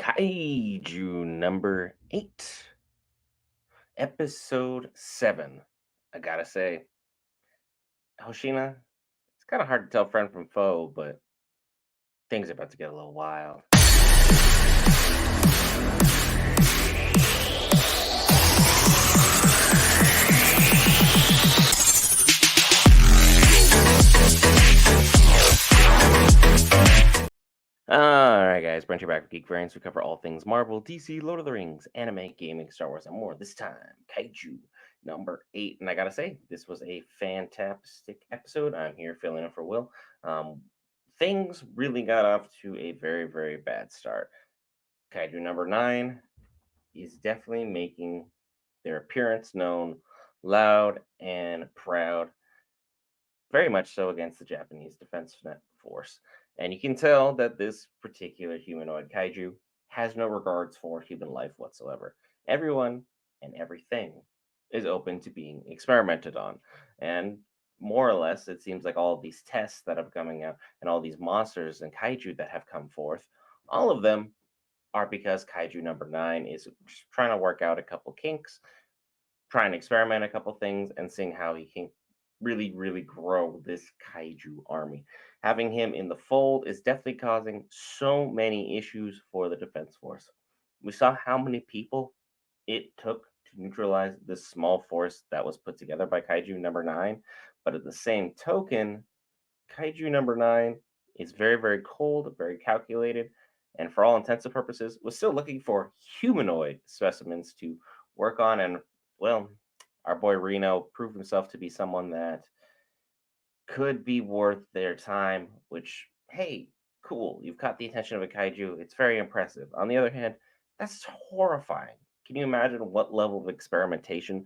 Kaiju number 8, episode 7. I gotta say, Hoshina, it's kind of hard to tell friend from foe, but things are about to get a little wild. Alright, guys, Brent here back with Geek Variants. We cover all things Marvel, DC, Lord of the Rings, anime, gaming, Star Wars, and more. This time, Kaiju number 8. And I gotta say, this was a fantastic episode. I'm here filling in for Will. Um, things really got off to a very, very bad start. Kaiju number 9 is definitely making their appearance known loud and proud, very much so against the Japanese Defense Force. And you can tell that this particular humanoid kaiju has no regards for human life whatsoever. Everyone and everything is open to being experimented on. And more or less, it seems like all of these tests that are coming out and all these monsters and kaiju that have come forth, all of them are because Kaiju number 9 is just trying to work out a couple kinks, trying to experiment a couple things, and seeing how he can really, really grow this Kaiju army. Having him in the fold is definitely causing so many issues for the Defense Force. We saw how many people it took to neutralize this small force that was put together by Kaiju number 9, but at the same token, Kaiju number 9 is very, very cold, very calculated, and for all intents and purposes, was still looking for humanoid specimens to work on. And, well, our boy Reno proved himself to be someone that could be worth their time, which, hey, cool. You've caught the attention of a kaiju. It's very impressive. On the other hand, that's horrifying. Can you imagine what level of experimentation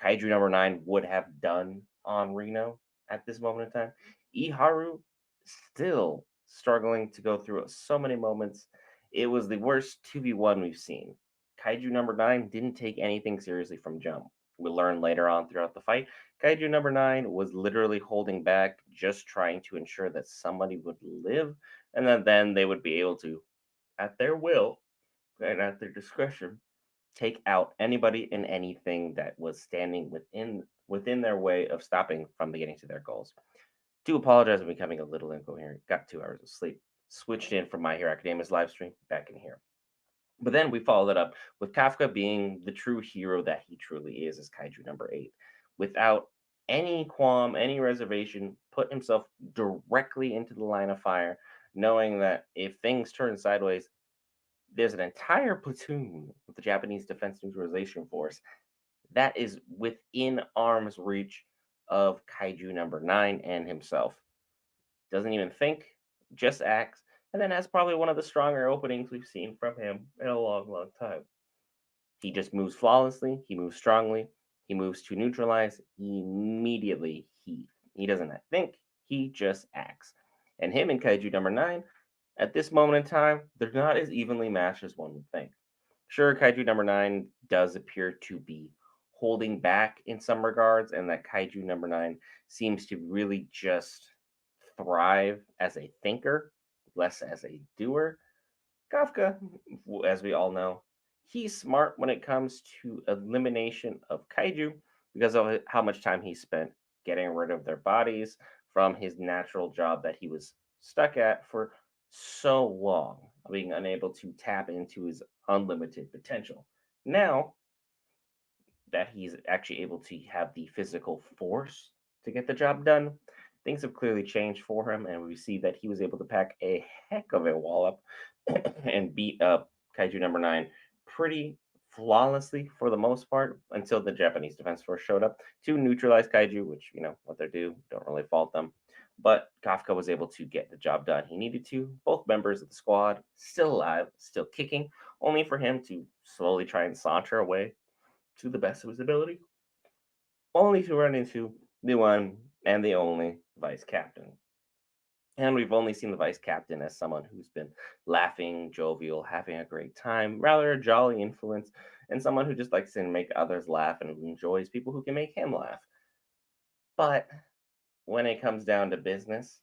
kaiju number 9 would have done on Reno at this moment in time? Iharu still struggling to go through so many moments. It was the worst 2v1 we've seen. Kaiju number 9 didn't take anything seriously from jump. We'll learn later on throughout the fight Kaiju number 9 was literally holding back, just trying to ensure that somebody would live, and that then they would be able to, at their will and at their discretion, take out anybody and anything that was standing within their way of stopping from getting to their goals. Do apologize for becoming a little incoherent. Got 2 hours of sleep. Switched in from My Hero Academia's live stream back in here. But then we followed it up with Kafka being the true hero that he truly is as Kaiju number 8. Without any qualm, any reservation, put himself directly into the line of fire, knowing that if things turn sideways, there's an entire platoon of the Japanese Defense Neutralization Force that is within arm's reach of Kaiju number 9 and himself. Doesn't even think, just acts, and then has probably one of the stronger openings we've seen from him in a long, long time. He just moves flawlessly, he moves strongly, he moves to neutralize immediately. He doesn't think, he just acts. And him and Kaiju number 9, at this moment in time, they're not as evenly matched as one would think. Sure, Kaiju number 9 does appear to be holding back in some regards, and that Kaiju number 9 seems to really just thrive as a thinker, less as a doer. Kafka, as we all know, he's smart when it comes to elimination of kaiju because of how much time he spent getting rid of their bodies from his natural job that he was stuck at for so long, being unable to tap into his unlimited potential. Now that he's actually able to have the physical force to get the job done, things have clearly changed for him, and we see that he was able to pack a heck of a wallop and beat up Kaiju number 9 pretty flawlessly for the most part until the Japanese Defense Force showed up to neutralize Kaiju, which, what they do, don't really fault them. But Kafka was able to get the job done he needed to. Both members of the squad still alive, still kicking, only for him to slowly try and saunter away to the best of his ability, only to run into the one and the only vice captain. And we've only seen the vice captain as someone who's been laughing, jovial, having a great time, rather a jolly influence, and someone who just likes to make others laugh and enjoys people who can make him laugh. But when it comes down to business,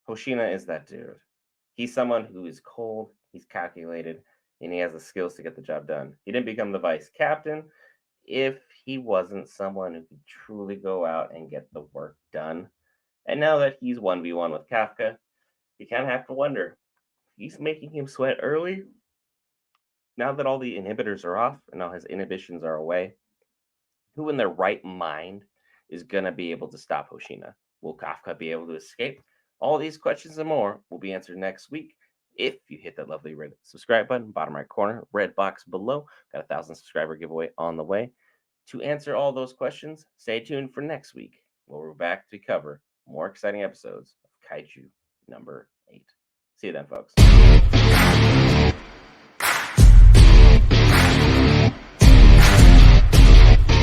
Hoshina is that dude. He's someone who is cold, he's calculated, and he has the skills to get the job done. He didn't become the vice captain if he wasn't someone who could truly go out and get the work done. And now that he's 1v1 with Kafka, you kind of have to wonder, he's making him sweat early. Now that all the inhibitors are off and all his inhibitions are away, who in their right mind is going to be able to stop Hoshina? Will Kafka be able to escape? All these questions and more will be answered next week if you hit that lovely red subscribe button, bottom right corner, red box below. Got a 1,000 subscriber giveaway on the way. To answer all those questions, stay tuned for next week, where we're back to cover more exciting episodes of Kaiju number 8. See you then, folks.